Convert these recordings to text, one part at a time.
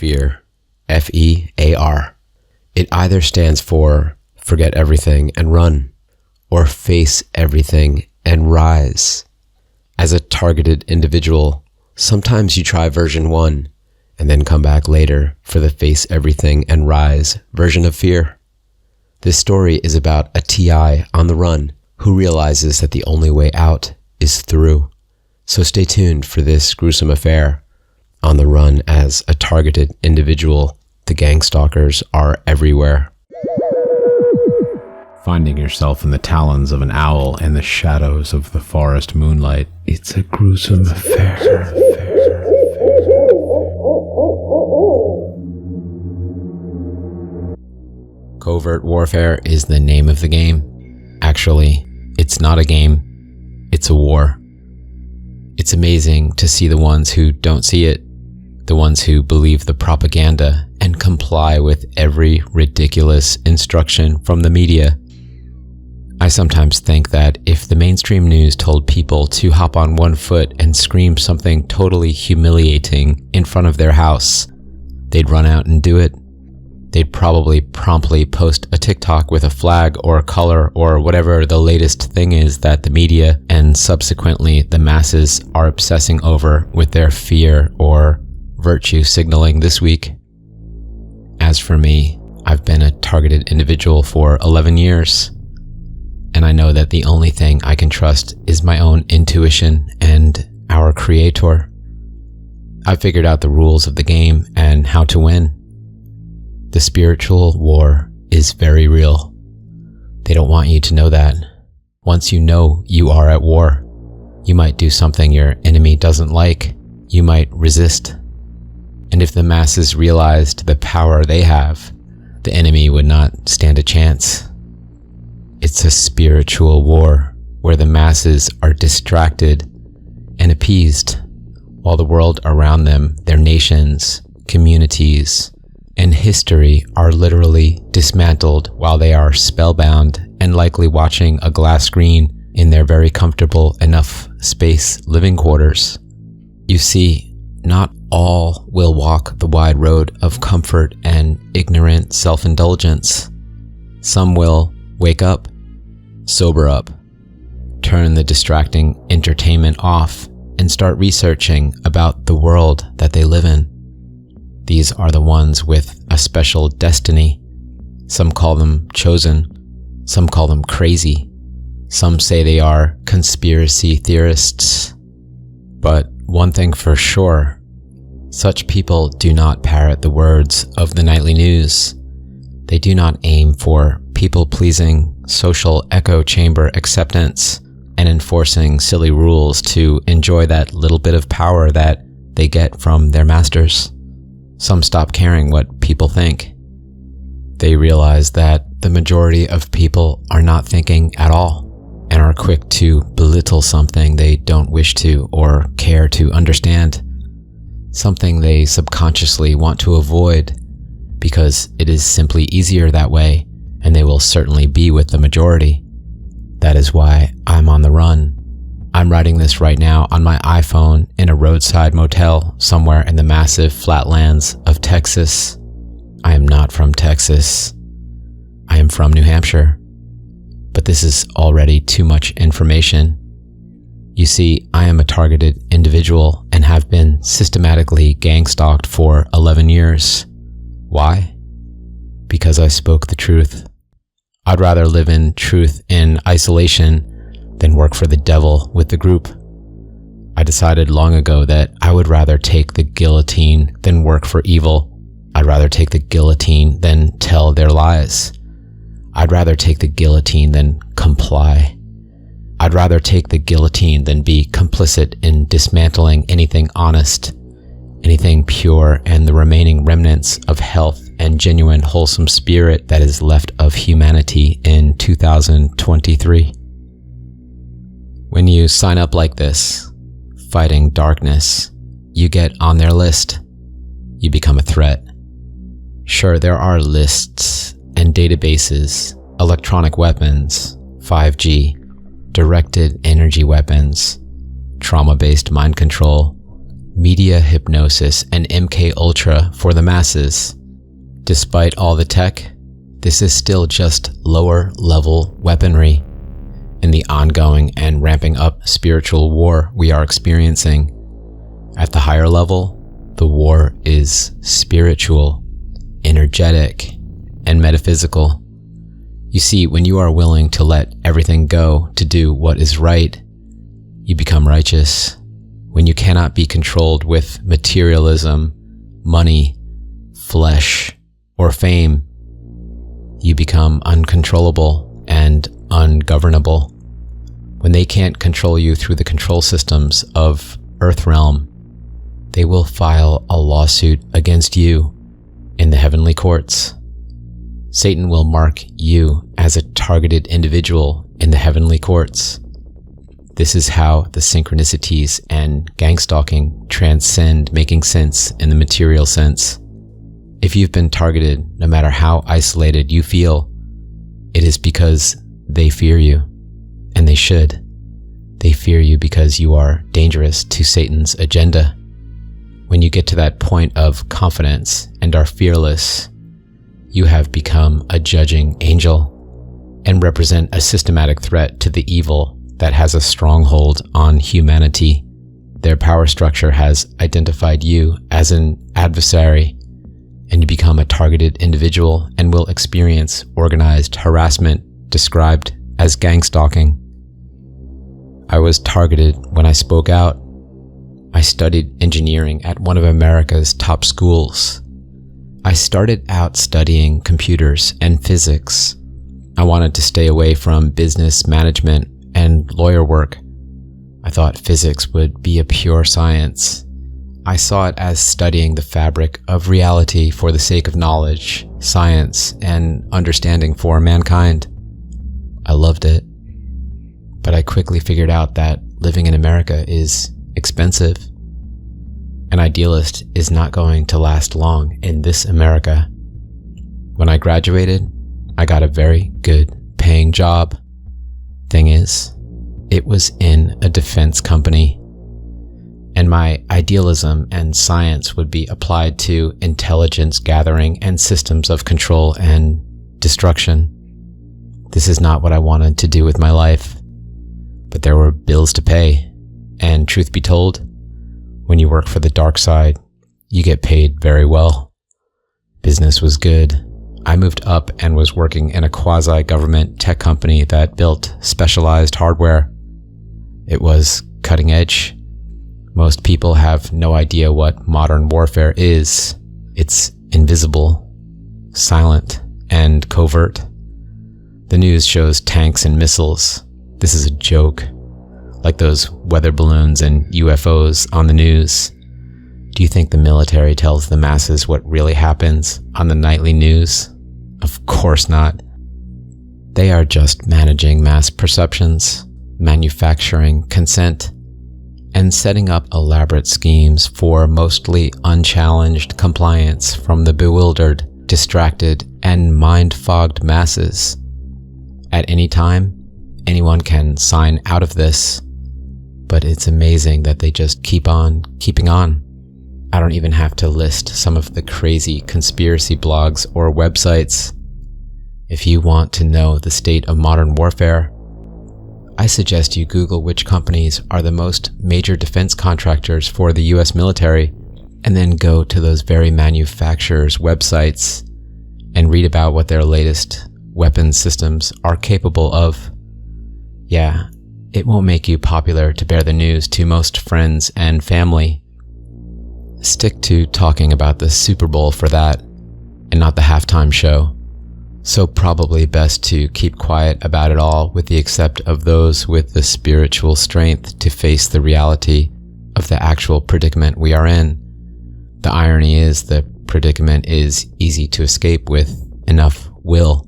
Fear, F.E.A.R. It either stands for forget everything and run, or face everything and rise. As a targeted individual, sometimes you try version 1 and then come back later for the face everything and rise version of fear. This story is about a TI on the run who realizes that the only way out is through. So stay tuned for this gruesome affair. On the run as a targeted individual, the gang stalkers are everywhere. Finding yourself in the talons of an owl and the shadows of the forest moonlight, it's a gruesome affair. Covert warfare is the name of the game. Actually, it's not a game, it's a war. It's amazing to see the ones who don't see it, the ones who believe the propaganda and comply with every ridiculous instruction from the media. I sometimes think that if the mainstream news told people to hop on one foot and scream something totally humiliating in front of their house, they'd run out and do it. They'd probably promptly post a TikTok with a flag or a color or whatever the latest thing is that the media and subsequently the masses are obsessing over with their fear or virtue signaling this week. As for me, I've been a targeted individual for 11 years, and I know that the only thing I can trust is my own intuition and our creator. I figured out the rules of the game and how to win. The spiritual war is very real. They don't want you to know that. Once you know you are at war, you might do something your enemy doesn't like. You might resist. And if the masses realized the power they have, the enemy would not stand a chance. It's a spiritual war where the masses are distracted and appeased, while the world around them, their nations, communities, and history are literally dismantled while they are spellbound and likely watching a glass screen in their very comfortable enough space living quarters. You see, not all will walk the wide road of comfort and ignorant self-indulgence. Some will wake up, sober up, turn the distracting entertainment off, and start researching about the world that they live in. These are the ones with a special destiny. Some call them chosen. Some call them crazy. Some say they are conspiracy theorists. But one thing for sure, such people do not parrot the words of the nightly news. They do not aim for people-pleasing, social echo chamber acceptance and enforcing silly rules to enjoy that little bit of power that they get from their masters. Some stop caring what people think. They realize that the majority of people are not thinking at all and are quick to belittle something they don't wish to or care to understand, something they subconsciously want to avoid because it is simply easier that way, and they will certainly be with the majority. That is why I'm on the run. I'm writing this right now on my iPhone in a roadside motel somewhere in the massive flatlands of Texas. I am not from Texas. I am from New Hampshire. But this is already too much information. You see, I am a targeted individual and have been systematically gang stalked for 11 years. Why? Because I spoke the truth. I'd rather live in truth in isolation than work for the devil with the group. I decided long ago that I would rather take the guillotine than work for evil. I'd rather take the guillotine than tell their lies. I'd rather take the guillotine than comply. I'd rather take the guillotine than be complicit in dismantling anything honest, anything pure, and the remaining remnants of health and genuine wholesome spirit that is left of humanity in 2023. When you sign up like this, fighting darkness, you get on their list. You become a threat. Sure, there are lists and databases, electronic weapons, 5G, directed energy weapons, trauma-based mind control, media hypnosis and MK Ultra for the masses. Despite all the tech, this is still just lower level weaponry in the ongoing and ramping up spiritual war we are experiencing. At the higher level, the war is spiritual, energetic, and metaphysical. You see, when you are willing to let everything go to do what is right, you become righteous. When you cannot be controlled with materialism, money, flesh, or fame, you become uncontrollable and ungovernable. When they can't control you through the control systems of Earth Realm, they will file a lawsuit against you in the heavenly courts. Satan will mark you as a targeted individual in the heavenly courts. This is how the synchronicities and gang stalking transcend making sense in the material sense. If you've been targeted, no matter how isolated you feel, it is because they fear you, and they should. They fear you because you are dangerous to Satan's agenda. When you get to that point of confidence and are fearless, you have become a judging angel and represent a systematic threat to the evil that has a stronghold on humanity. Their power structure has identified you as an adversary, and you become a targeted individual and will experience organized harassment described as gang stalking. I was targeted when I spoke out. I studied engineering at one of America's top schools. I started out studying computers and physics. I wanted to stay away from business management and lawyer work. I thought physics would be a pure science. I saw it as studying the fabric of reality for the sake of knowledge, science, and understanding for mankind. I loved it. But I quickly figured out that living in America is expensive. An idealist is not going to last long in this America. When I graduated, I got a very good paying job. Thing is, it was in a defense company. And my idealism and science would be applied to intelligence gathering and systems of control and destruction. This is not what I wanted to do with my life. But there were bills to pay, and truth be told, when you work for the dark side, you get paid very well. Business was good. I moved up and was working in a quasi-government tech company that built specialized hardware. It was cutting edge. Most people have no idea what modern warfare is. It's invisible, silent, and covert. The news shows tanks and missiles. This is a joke, like those weather balloons and UFOs on the news. Do you think the military tells the masses what really happens on the nightly news? Of course not. They are just managing mass perceptions, manufacturing consent, and setting up elaborate schemes for mostly unchallenged compliance from the bewildered, distracted, and mind-fogged masses. At any time, anyone can sign out of this, but it's amazing that they just keep on keeping on. I don't even have to list some of the crazy conspiracy blogs or websites. If you want to know the state of modern warfare, I suggest you Google which companies are the most major defense contractors for the US military, and then go to those very manufacturers' websites and read about what their latest weapons systems are capable of. Yeah, it won't make you popular to bear the news to most friends and family. Stick to talking about the Super Bowl for that, and not the halftime show. So probably best to keep quiet about it all, with the except of those with the spiritual strength to face the reality of the actual predicament we are in. The irony is the predicament is easy to escape with enough will.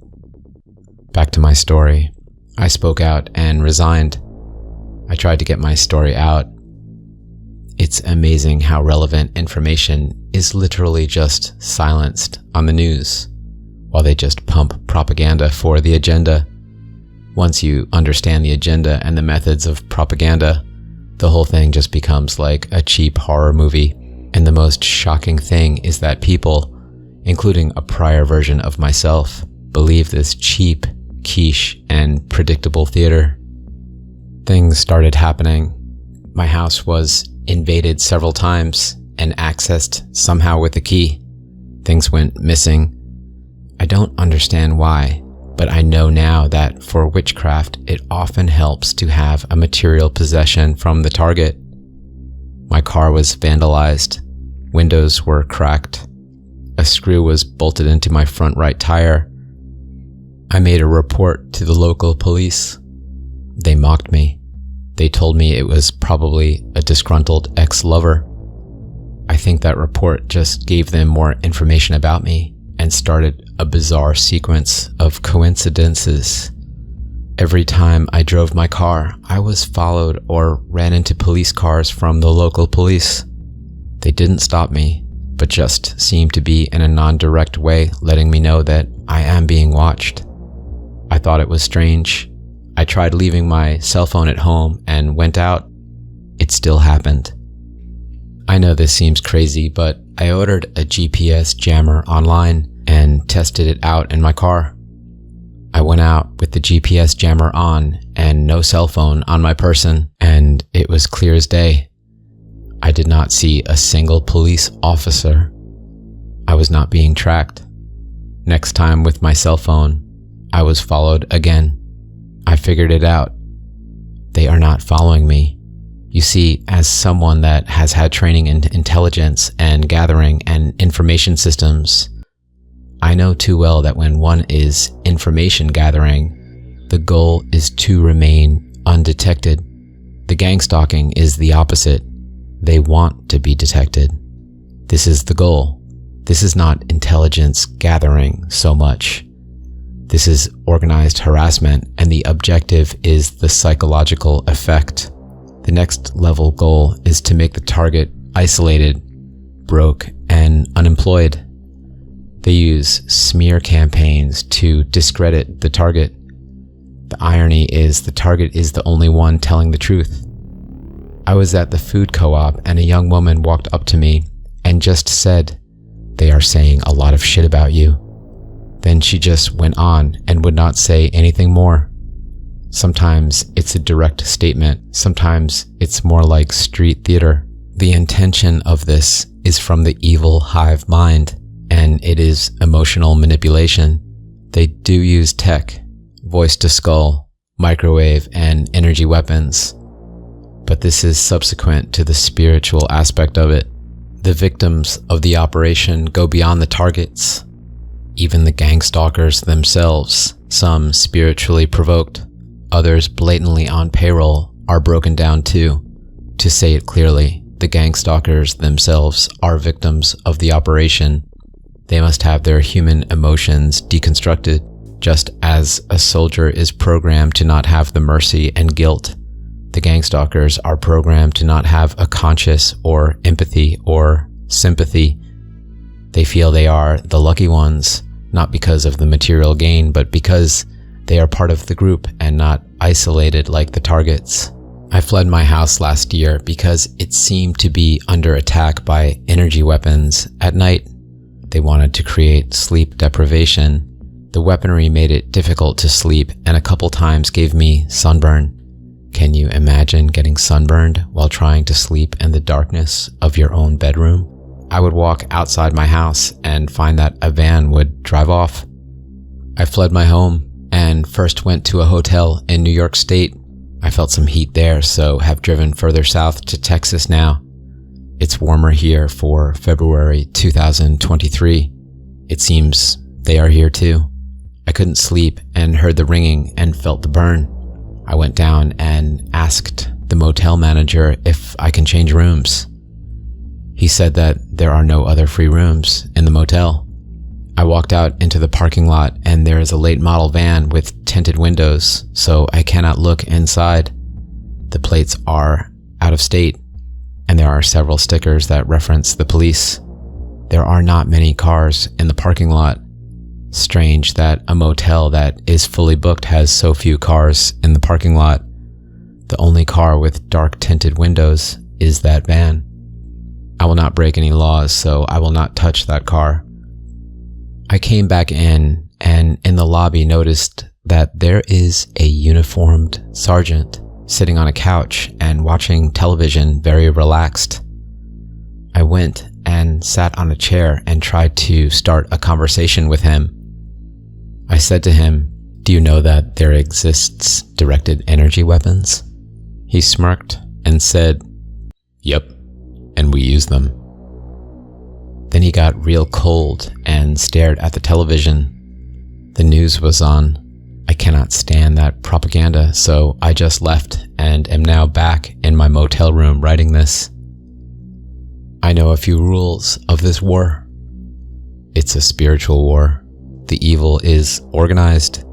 Back to my story. I spoke out and resigned. I tried to get my story out. It's amazing how relevant information is literally just silenced on the news, while they just pump propaganda for the agenda. Once you understand the agenda and the methods of propaganda, the whole thing just becomes like a cheap horror movie. And the most shocking thing is that people, including a prior version of myself, believe this cheap, quiche, and predictable theater. Things started happening. My house was invaded several times and accessed somehow with a key. Things went missing. I don't understand why, but I know now that for witchcraft, it often helps to have a material possession from the target. My car was vandalized. Windows were cracked. A screw was bolted into my front right tire. I made a report to the local police. They mocked me. They told me it was probably a disgruntled ex-lover. I think that report just gave them more information about me and started a bizarre sequence of coincidences. Every time I drove my car, I was followed or ran into police cars from the local police. They didn't stop me, but just seemed to be in a non-direct way letting me know that I am being watched. I thought it was strange. I tried leaving my cell phone at home and went out. It still happened. I know this seems crazy, but I ordered a GPS jammer online and tested it out in my car. I went out with the GPS jammer on and no cell phone on my person, and it was clear as day. I did not see a single police officer. I was not being tracked. Next time with my cell phone, I was followed again. I figured it out. They are not following me. You see, as someone that has had training in intelligence and gathering and information systems, I know too well that when one is information gathering, the goal is to remain undetected. The gang stalking is the opposite. They want to be detected. This is the goal. This is not intelligence gathering so much. This is organized harassment, and the objective is the psychological effect. The next level goal is to make the target isolated, broke, and unemployed. They use smear campaigns to discredit the target. The irony is the target is the only one telling the truth. I was at the food co-op and a young woman walked up to me and just said, "They are saying a lot of shit about you." Then she just went on and would not say anything more. Sometimes it's a direct statement. Sometimes it's more like street theater. The intention of this is from the evil hive mind, and it is emotional manipulation. They do use tech, voice to skull, microwave, and energy weapons. But this is subsequent to the spiritual aspect of it. The victims of the operation go beyond the targets. Even the gang stalkers themselves, some spiritually provoked, others blatantly on payroll, are broken down too. To say it clearly, the gang stalkers themselves are victims of the operation. They must have their human emotions deconstructed, just as a soldier is programmed to not have the mercy and guilt. The gang stalkers are programmed to not have a conscience or empathy or sympathy. They feel they are the lucky ones, not because of the material gain, but because they are part of the group and not isolated like the targets. I fled my house last year because it seemed to be under attack by energy weapons at night. They wanted to create sleep deprivation. The weaponry made it difficult to sleep and a couple times gave me sunburn. Can you imagine getting sunburned while trying to sleep in the darkness of your own bedroom? I would walk outside my house and find that a van would drive off. I fled my home and first went to a hotel in New York State. I felt some heat there, so have driven further south to Texas now. It's warmer here for February 2023. It seems they are here too. I couldn't sleep and heard the ringing and felt the burn. I went down and asked the motel manager if I can change rooms. He said that there are no other free rooms in the motel. I walked out into the parking lot and there is a late model van with tinted windows, so I cannot look inside. The plates are out of state, and there are several stickers that reference the police. There are not many cars in the parking lot. Strange that a motel that is fully booked has so few cars in the parking lot. The only car with dark tinted windows is that van. I will not break any laws, so I will not touch that car. I came back in, and in the lobby noticed that there is a uniformed sergeant sitting on a couch and watching television, very relaxed. I went and sat on a chair and tried to start a conversation with him. I said to him, "Do you know that there exists directed energy weapons?" He smirked and said, "Yep, and we use them." Then he got real cold and stared at the television. The news was on. I cannot stand that propaganda, so I just left and am now back in my motel room writing this. I know a few rules of this war. It's a spiritual war. The evil is organized,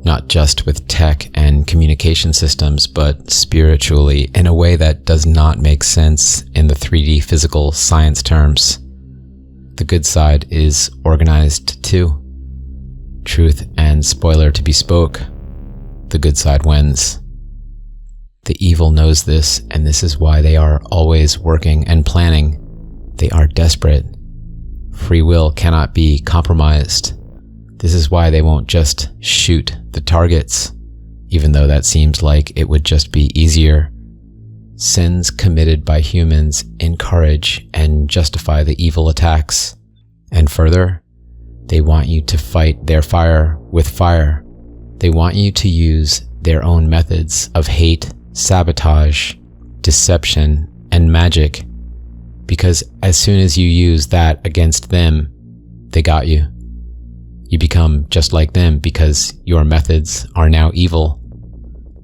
not just with tech and communication systems, but spiritually in a way that does not make sense in the 3D physical science terms. The good side is organized too. Truth and spoiler to be spoke, the good side wins. The evil knows this, and this is why they are always working and planning. They are desperate. Free will cannot be compromised. This is why they won't just shoot the targets, even though that seems like it would just be easier. Sins committed by humans encourage and justify the evil attacks. And further, they want you to fight their fire with fire. They want you to use their own methods of hate, sabotage, deception, and magic. Because as soon as you use that against them, they got you. You become just like them because your methods are now evil.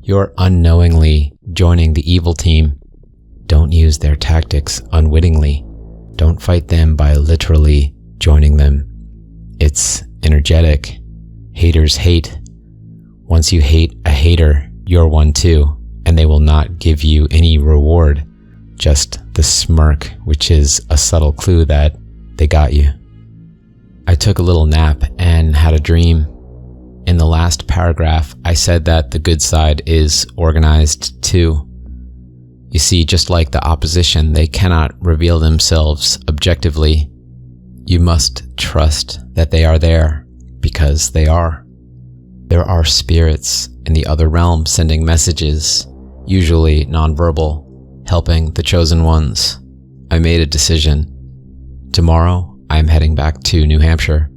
You're unknowingly joining the evil team. Don't use their tactics unwittingly. Don't fight them by literally joining them. It's energetic. Haters hate. Once you hate a hater, you're one too, and they will not give you any reward, just the smirk, which is a subtle clue that they got you. I took a little nap and had a dream. In the last paragraph, I said that the good side is organized too. You see, just like the opposition, they cannot reveal themselves objectively. You must trust that they are there, because they are. There are spirits in the other realm sending messages, usually nonverbal, helping the chosen ones. I made a decision. Tomorrow, I'm heading back to New Hampshire.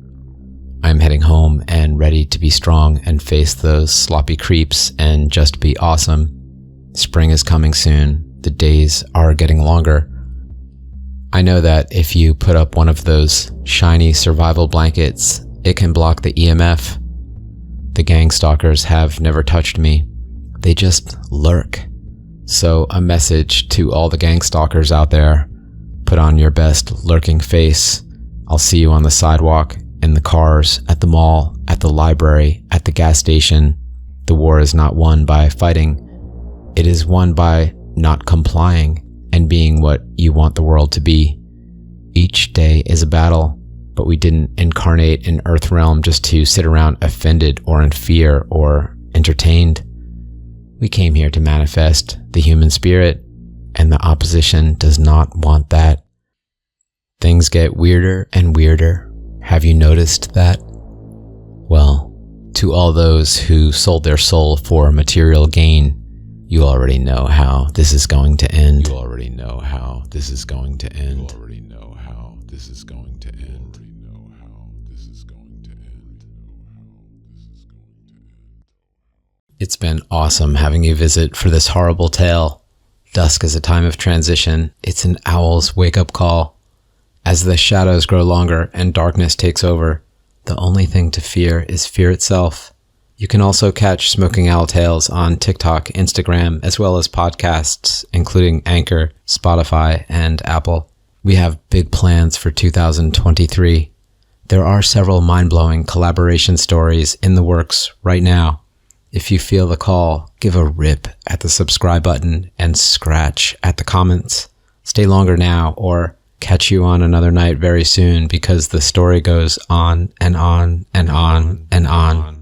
I'm heading home and ready to be strong and face those sloppy creeps and just be awesome. Spring is coming soon. The days are getting longer. I know that if you put up one of those shiny survival blankets, it can block the EMF. The gang stalkers have never touched me. They just lurk. So a message to all the gang stalkers out there: put on your best lurking face. I'll see you on the sidewalk, in the cars, at the mall, at the library, at the gas station. The war is not won by fighting. It is won by not complying and being what you want the world to be. Each day is a battle, but we didn't incarnate in Earth Realm just to sit around offended or in fear or entertained. We came here to manifest the human spirit, and the opposition does not want that. Things get weirder and weirder. Have you noticed that? Well, to all those who sold their soul for material gain, you already know how this is going to end. You already know how this is going to end. You already know how this is going to end. You already know how this is going to end. It's been awesome having you visit for this horrible tale. Dusk is a time of transition. It's an owl's wake-up call. As the shadows grow longer and darkness takes over, the only thing to fear is fear itself. You can also catch Smoking Owl Tales on TikTok, Instagram, as well as podcasts, including Anchor, Spotify, and Apple. We have big plans for 2023. There are several mind-blowing collaboration stories in the works right now. If you feel the call, give a rip at the subscribe button and scratch at the comments. Stay longer now, or catch you on another night very soon, because the story goes on and on and on and on.